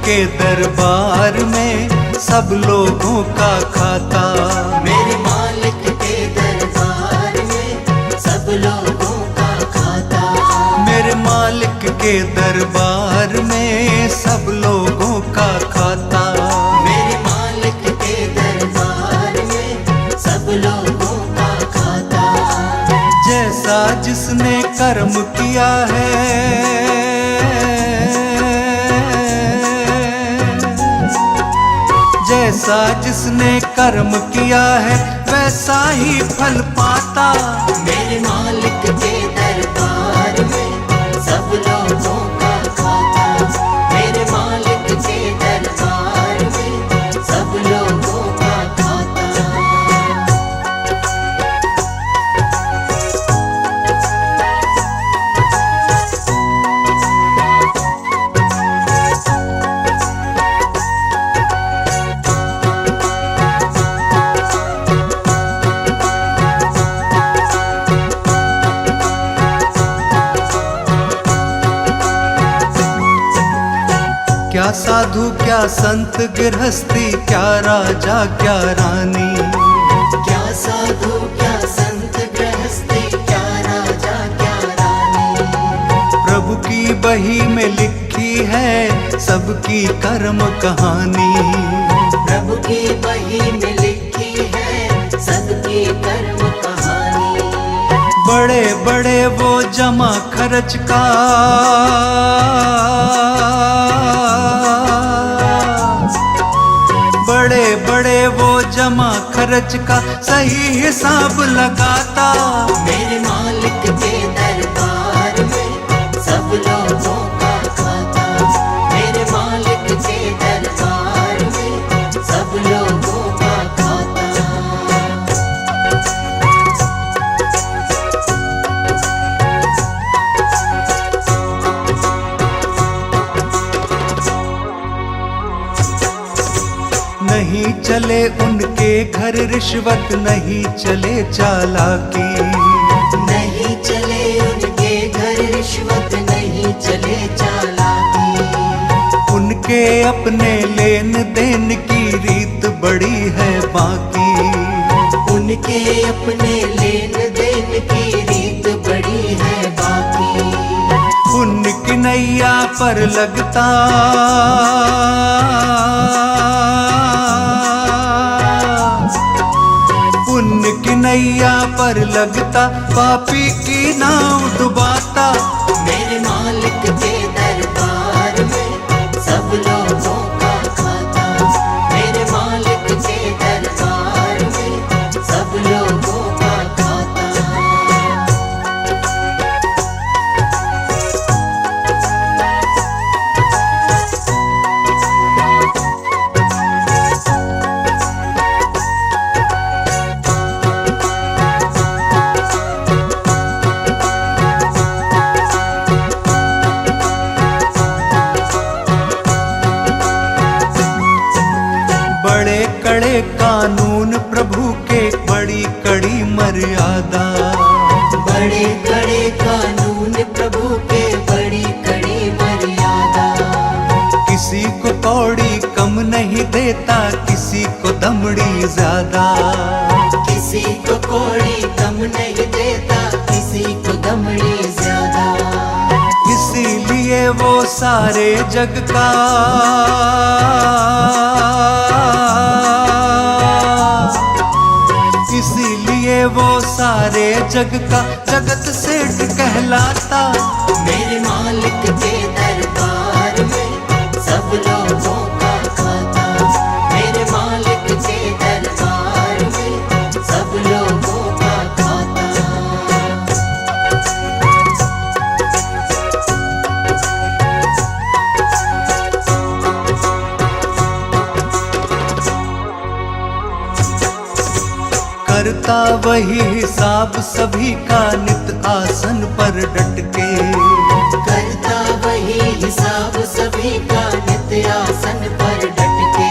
के दरबार में सब लोगों का खाता। मेरे मालिक के दरबार में सब लोगों का खाता। मेरे मालिक के दरबार में सब लोगों का खाता। मेरे मालिक के दरबार में सब लोगों का खाता। जैसा जिसने कर्म किया है, जैसा जिसने कर्म किया है वैसा ही फल पाता। मेरे मालिक के दरबार में सब लोगों का खाता। मेरे मालिक के दरबार में सब लोगों का खाता। क्या साधु क्या संत गृहस्थी, क्या राजा क्या रानी, क्या साधु क्या संत गृहस्थी, क्या राजा क्या रानी। प्रभु की बही में लिखी है सबकी कर्म कहानी। प्रभु की बही में लिखी है सबकी कर्म कहानी। बड़े बड़े वो जमा खर्च का, बड़े बड़े वो जमा खर्च का सही हिसाब लगाता। मेरे मालिक के दरबार में सब लोगों का खाता। मेरे मालिक के दरबार में सब लोगों का खाता। नहीं चले उनके घर रिश्वत, नहीं चले चालाकी, नहीं चले उनके घर रिश्वत, नहीं चले चालाकी। उनके अपने लेन देन की रीत बड़ी है बाकी। उनके अपने लेन देन की रीत बड़ी है बाकी। उनकी नैया पर लगता, उनकी नैया पर लगता पापी की नाव डुबाता। मेरे मालिक के दरबार में सब लोगों का खाता। मेरे मालिक के दरबार में सब लोगों का खाता। बड़े कड़े कानून प्रभु के, बड़ी कड़ी मर्यादा। बड़े कड़े कानून प्रभु के, बड़ी कड़ी मर्यादा। किसी को कौड़ी कम नहीं देता, किसी को दमड़ी ज्यादा। किसी को कौड़ी कम नहीं देता, किसी को दमड़ी ज्यादा। इसीलिए वो सारे जग का, इसीलिए वो सारे जग का जगत सेठ कहलाता। मेरे मालिक के दरबार में सब लोगों का खाता। मेरे मालिक के दरबार में सब लोगों का खाता। करता वही हिसाब सभी का, नित आसन पर डट के। करता वही हिसाब सभी का, नित आसन पर डट के।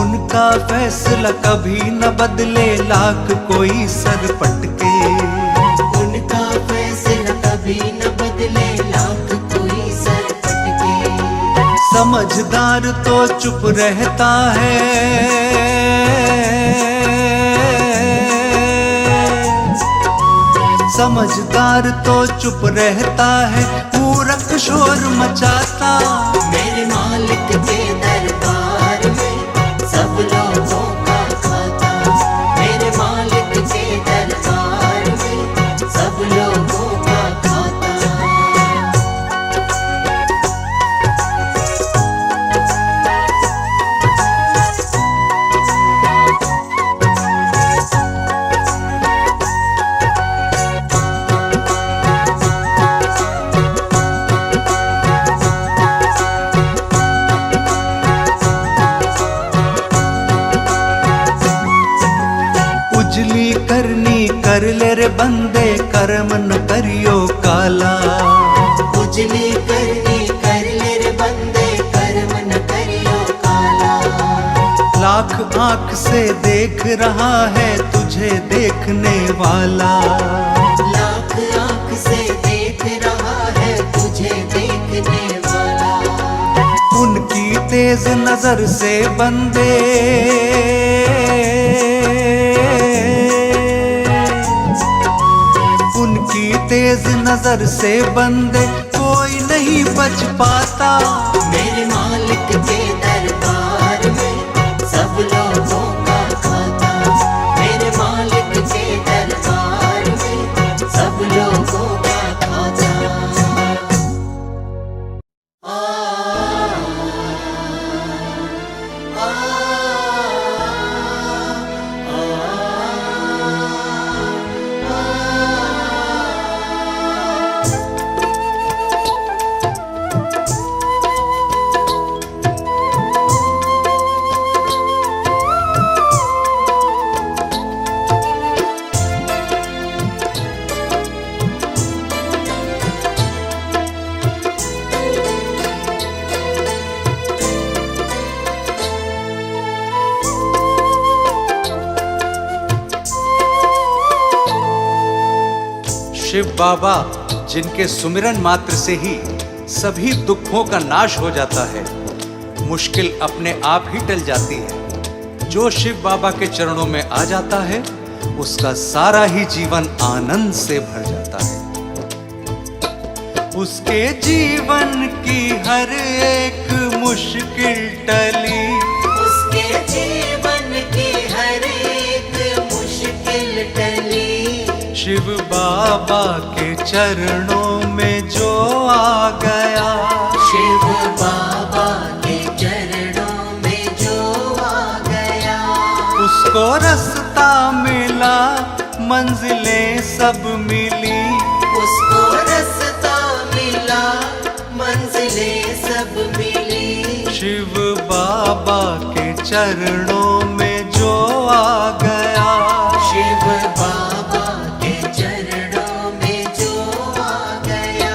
उनका फैसला कभी न बदले, लाख कोई सर पटके। उनका फैसला कभी न बदले, लाख कोई सर पटके। समझदार तो चुप रहता है, समझदार तो चुप रहता है, मूर्ख शोर मचाता। मेरे मालिक के दरबार में सब लोगों का खाता, मेरे मालिक के दरबार में सब लोगों का खाता। उजली करनी कर ले रे बंदे, कर्म न करियो काला। उजली करनी कर ले रे बंदे, कर्म न करियो काला। लाख आंख से देख रहा है तुझे देखने वाला, लाख आंख से देख रहा है तुझे देखने वाला। उनकी तेज नजर से बंदे, उनकी तेज नजर से बंदे कोई नहीं बच पाता। मेरे मालिक के दरबार में सब लोगों का खाता, मेरे मालिक के दरबार में सब लोगों का खाता। शिव बाबा जिनके सुमिरन मात्र से ही सभी दुखों का नाश हो जाता है, मुश्किल अपने आप ही टल जाती है। जो शिव बाबा के चरणों में आ जाता है उसका सारा ही जीवन आनंद से भर जाता है। उसके जीवन की हर एक मुश्किल टली, उसके जीवन की हर एक मुश्किल टली। शिव बाबा के चरणों में जो आ गया, शिव बाबा के चरणों में जो आ गया। उसको रास्ता मिला, मंजिलें सब मिली। उसको रास्ता मिला, मंजिलें सब मिली। शिव बाबा के चरणों में जो आ गया, शिव बाबा के चरणों में जो आ गया।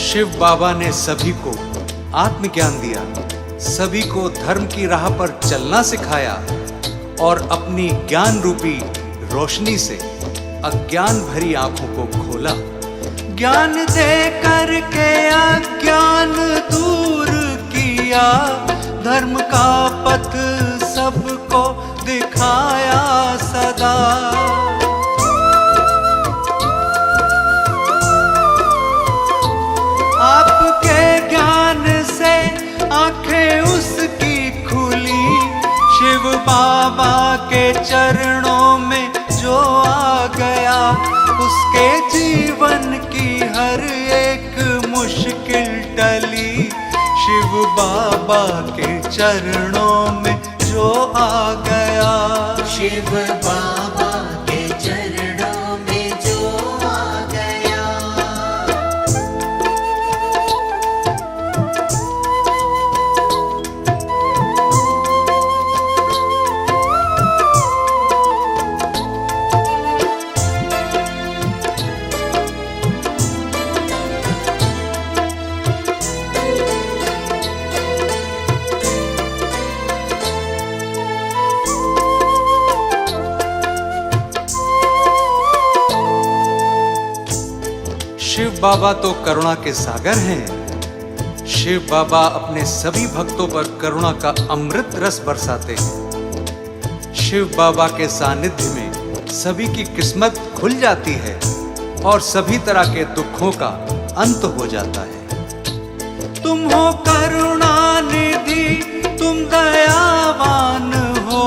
शिव बाबा ने सभी को आत्मज्ञान दिया, सभी को धर्म की राह पर चलना सिखाया और अपनी ज्ञान रूपी रोशनी से अज्ञान भरी आंखों को खोला। ज्ञान दे करके अज्ञान दूर किया, धर्म का पथ सबको दिखाया सदा। आपके ज्ञान से आंखें उसकी खुली, शिव बाबा के चरणों में जो आ गया, उसके जीवन की हर एक मुश्किल टली। शिव बाबा के चरणों में जो आ गया, शिव बाबा के चरणों में जो आ गया। बाबा तो करुणा के सागर हैं। शिव बाबा अपने सभी भक्तों पर करुणा का अमृत रस बरसाते हैं। शिव बाबा के सानिध्य में सभी की किस्मत खुल जाती है और सभी तरह के दुखों का अंत हो जाता है। तुम हो करुणा निधि, तुम दयावान हो,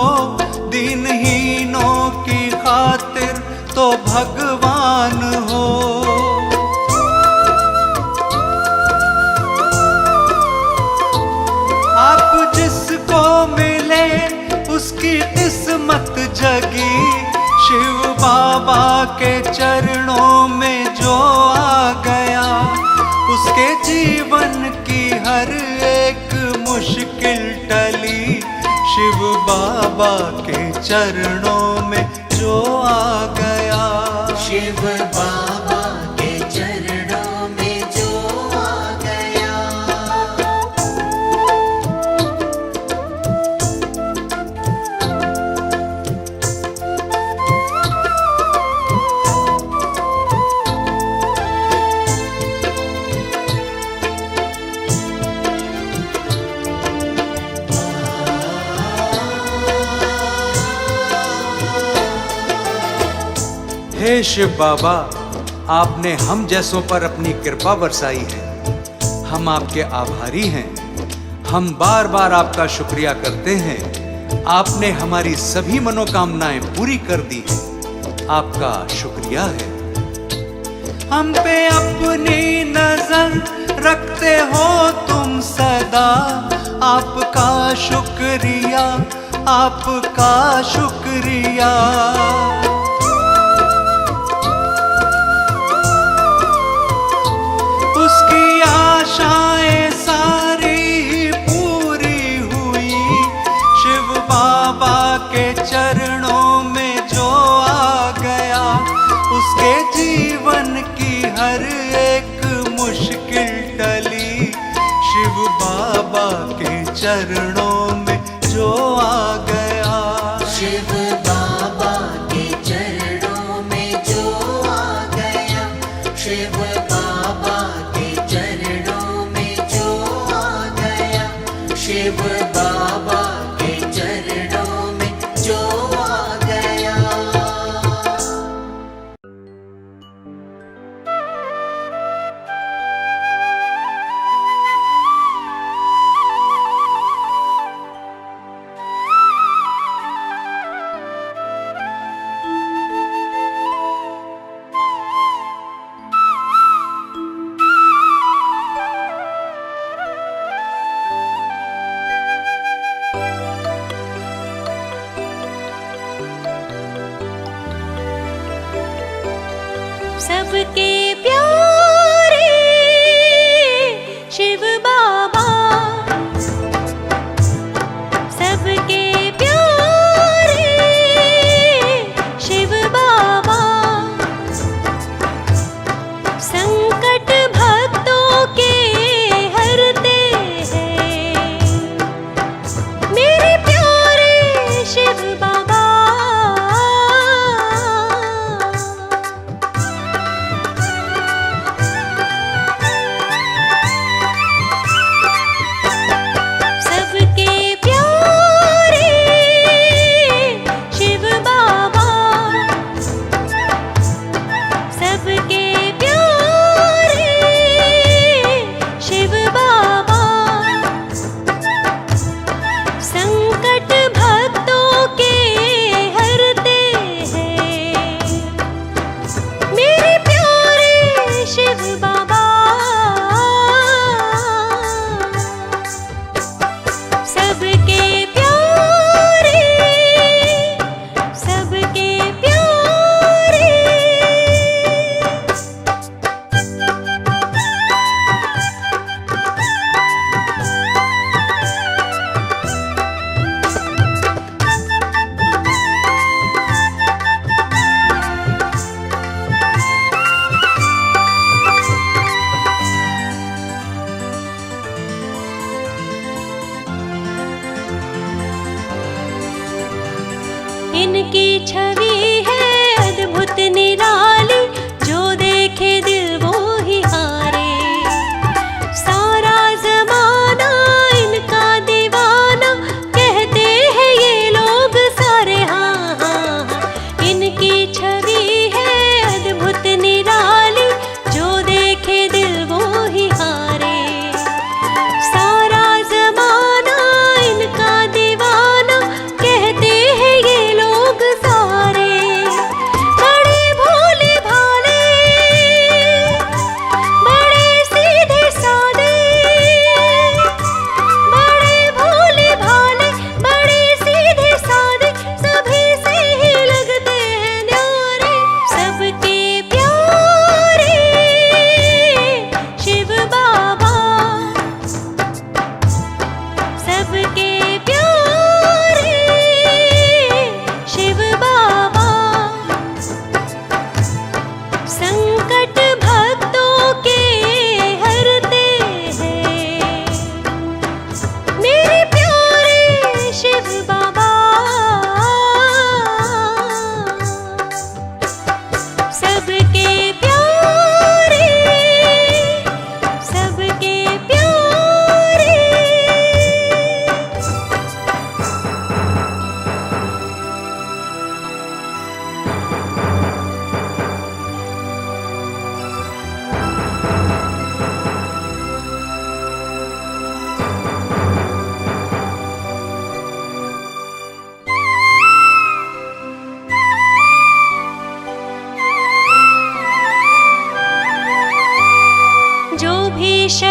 दीनहीनों की खातिर तो भगवान हो। आप जिसको मिले उसकी किस्मत जगी, शिव बाबा के चरणों में जो आ गया, उसके जीवन की हर एक मुश्किल टली। शिव बाबा के चरणों में जो आ गया, शिव बाबा के चरणों में जो आ गया। हे शिव बाबा, आपने हम जैसों पर अपनी कृपा बरसाई है। हम आपके आभारी हैं। हम बार बार आपका शुक्रिया करते हैं। आपने हमारी सभी मनोकामनाएं पूरी कर दी है। आपका शुक्रिया है। हम पे अपनी नजर रखते हो तुम सदा, आपका शुक्रिया, आपका शुक्रिया। उसकी आशाएं सारी पूरी हुई, शिव बाबा के चरणों में जो आ गया, उसके जीवन की हर एक मुश्किल टली। शिव बाबा के चरणों में जो आ गया, शिव बाबा के चरणों में जो आ गया, शिव बाबा के चरणों में जो आ गया, शिव बाबा के चरणों में जो आ गया। सबके प्यारे शिव बाबा, सबके प्यारे शिव बाबा, संकट भक्तों के हरते हैं मेरे प्यारे शिव बाबा। इनकी छवि है अद्भुत निराली, जो देखे दिल वो ही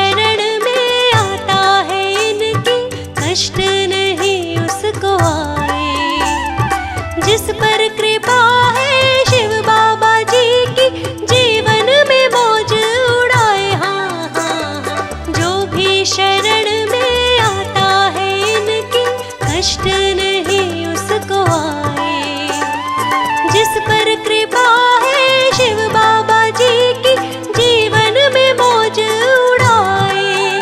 शरण में आता है इनकी, कष्ट नहीं उसको आए। जिस पर कृपा है शिव बाबा जी की, जीवन में मौज उड़ाए। हाँ हाँ हाँ, जो भी शरण में आता है इनकी, कष्ट नहीं उसको आए। जिस पर कृपा है शिव बाबा जी की, जीवन में मौज उड़ाए।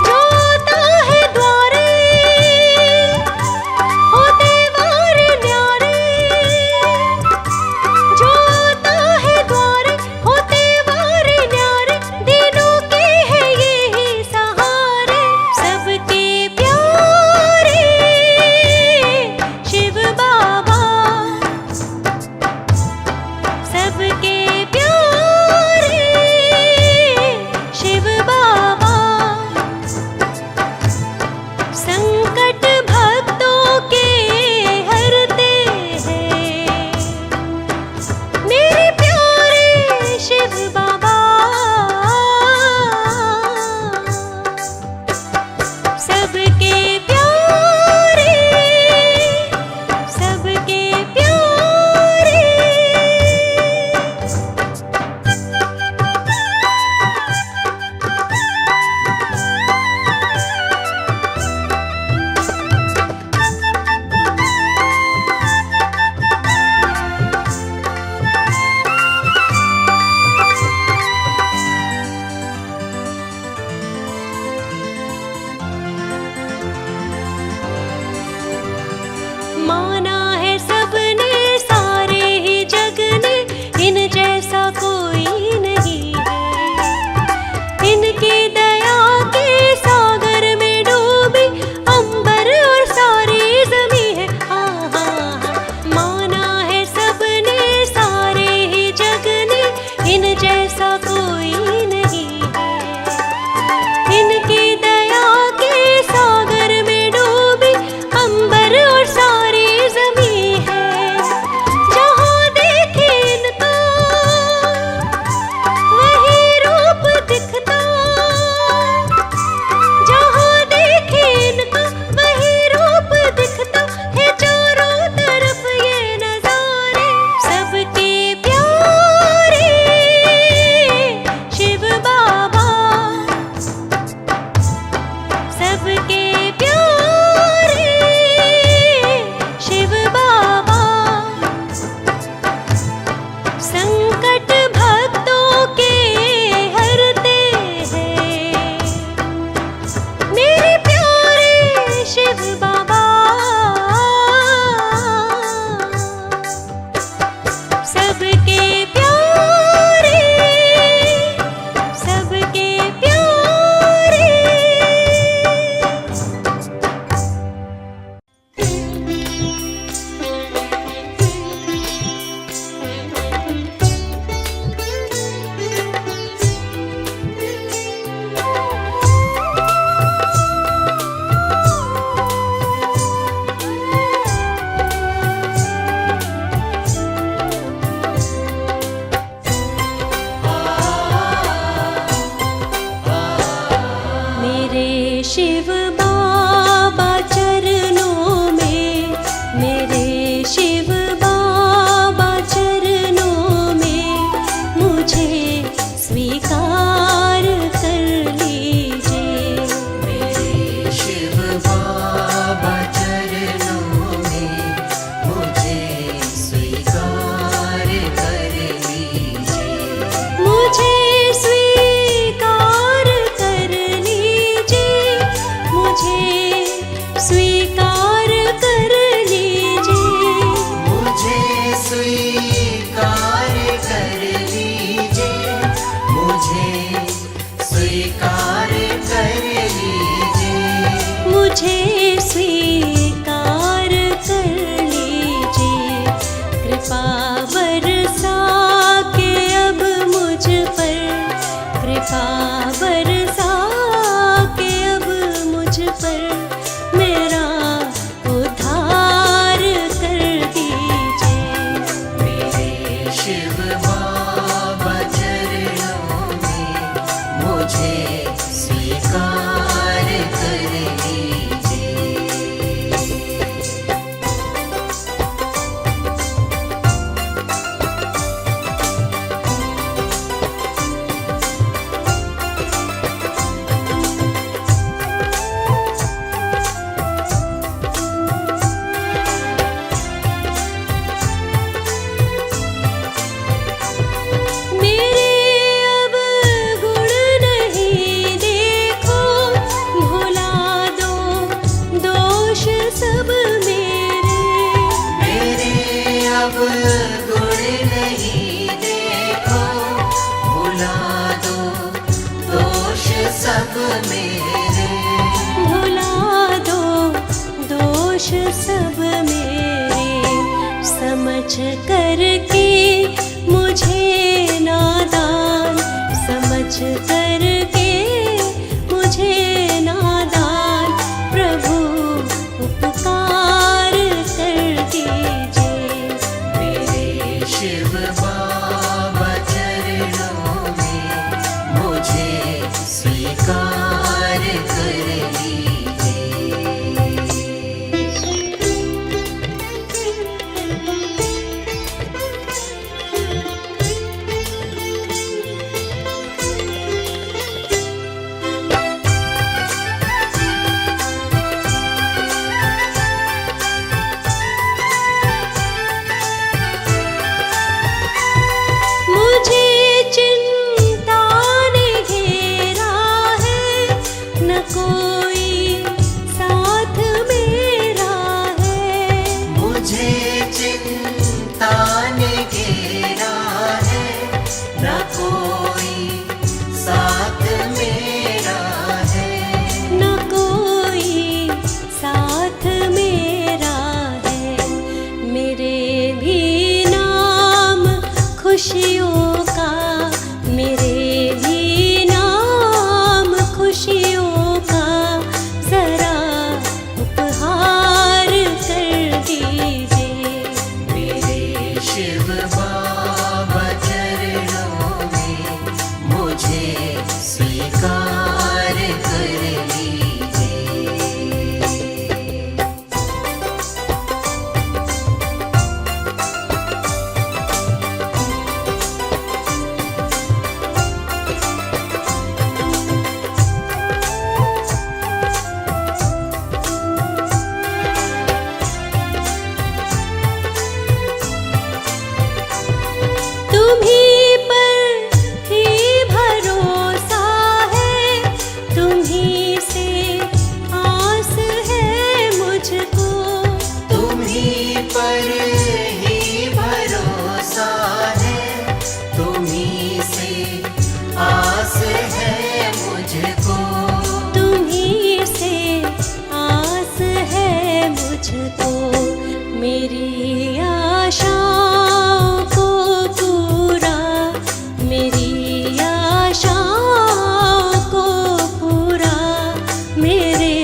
जो आता है द्वारे होते वार न्यारे, जो आता है द्वारे होते वार न्यारे, दिनों के है यही सहारे। सबके प्यारे शिव बाबा, सबके प्यारे शिव बाबा। संकट भक्तों के हरते हैं मेरे प्यारे शिव बाबा। सबके प्यारे, सबके प्यारे। माना है सबने सारे ही जग ने, इन जैसा कोई नहीं है। इनकी दया के सागर में डूबी अंबर और सारी जमी है। हाँ हाँ हाँ, माना है सबने सारे ही जग ने, इन जैसा कोई नहीं है। इनकी दया के सागर में डूबी अंबर और सारी जमी है। जहाँ देखे इनका वही रूप दिखता, जहाँ देखे इनका वही रूप दिखता है। चारों तरफ ये नजारे, सबके प्यारे शिव बाबा। सबके प्यारे शिव बाबा। संकट भक्तों के हरते हैं मेरे प्यारे शिव बाबा। सबके प्यारे, सबके प्यारे। मेरे शिव बाबा चरणों में, मेरे शिव बाबा चरणों में, मुझे स्वीकार कर लीजिए। मेरे शिव बाबा चरणों में, मुझे स्वीकार कर लीजिए। मुझे स्वीकार कर लीजिए। समझ करके मुझे नादान, समझ करके मुझे नादान, प्रभु उपकार कर दीजिए। मेरे शिव बाबा चरणों में मुझे स्वीकार कर लीजिए। मुझे चिंता ने घेरा है, न कोई साथ मेरा है। मुझे चिंता ने घेरा है, न कोई साथ मेरा है। न कोई साथ मेरा है। मेरे भी नाम खुशियों का, मेरे भी नाम खुशियों का जरा उपहार कर दीजिए। मेरे शिव बाबा चरणों में मुझे स्वीकार कर लीजिए। तुम्हीं पर ही भरोसा है, तुम्हीं से आस है मुझको। तुम्हीं पर ही भरोसा है, तुम्हीं से आस है मुझको। तुम्हीं से आस है मुझको। मेरी आशाओं को पूरा, मेरी आशाओं को पूरा मेरे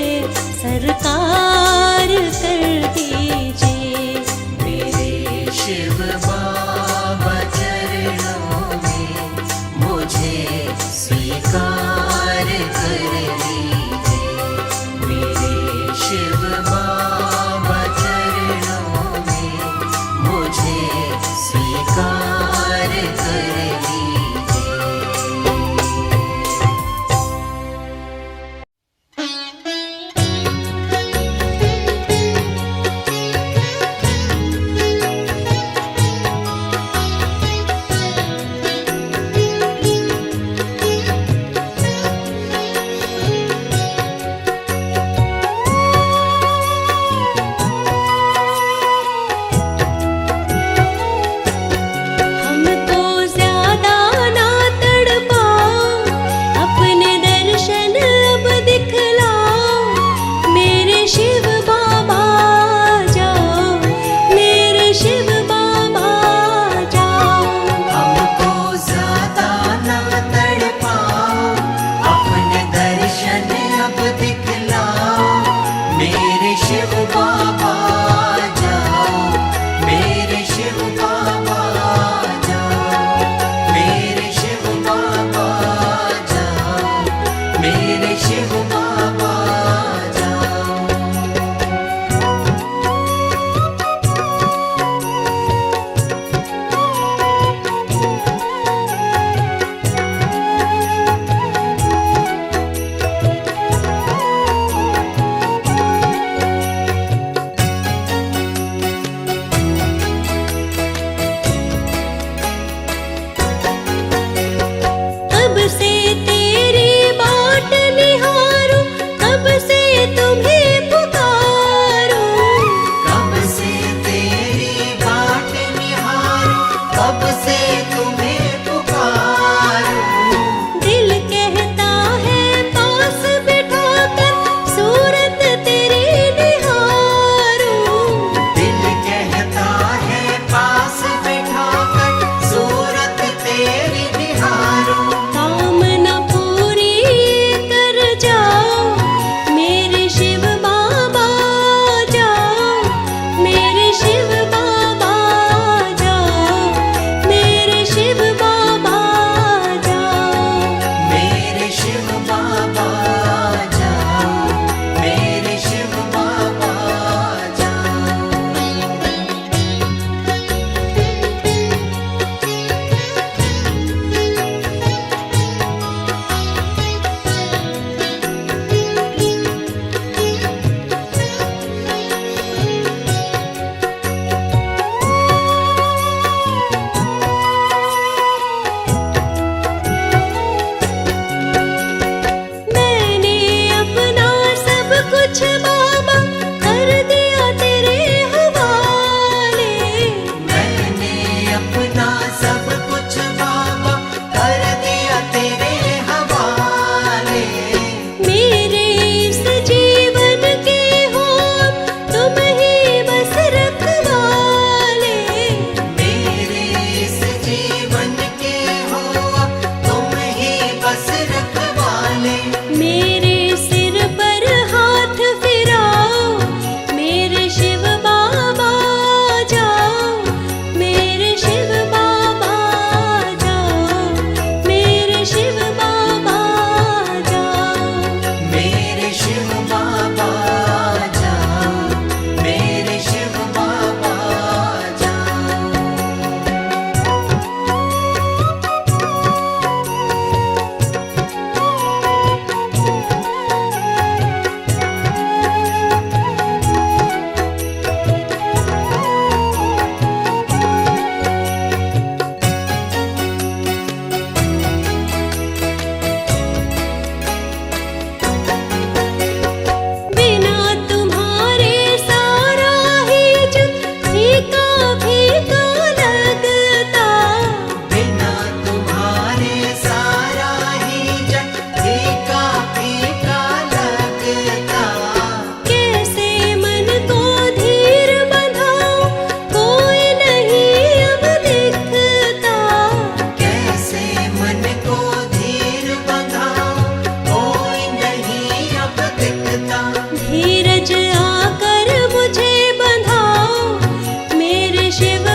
सरकार कर दीजिए। मेरे शिव बाबा चरणों में मुझे स्वीकार कर लीजिए। मेरे शिव बाबा चरणों में मुझे स्वीकार कर लीजिए। हमको ज्यादा ना तड़पाओ, अपने दर्शन अब दिखलाओ। मेरे शिव बाबा जाओ, मेरे शिव बाबा जाओ। हमको ज्यादा ना तड़पाओ, अपने दर्शन अब दिखलाओ। मेरे शिव बाबा जाओ, मेरे शिव बाबा जाओ। मेरे शिव बाबा जाओ, मेरे शिव बाबा जाओ। अब से तेरी बाट निहार शिव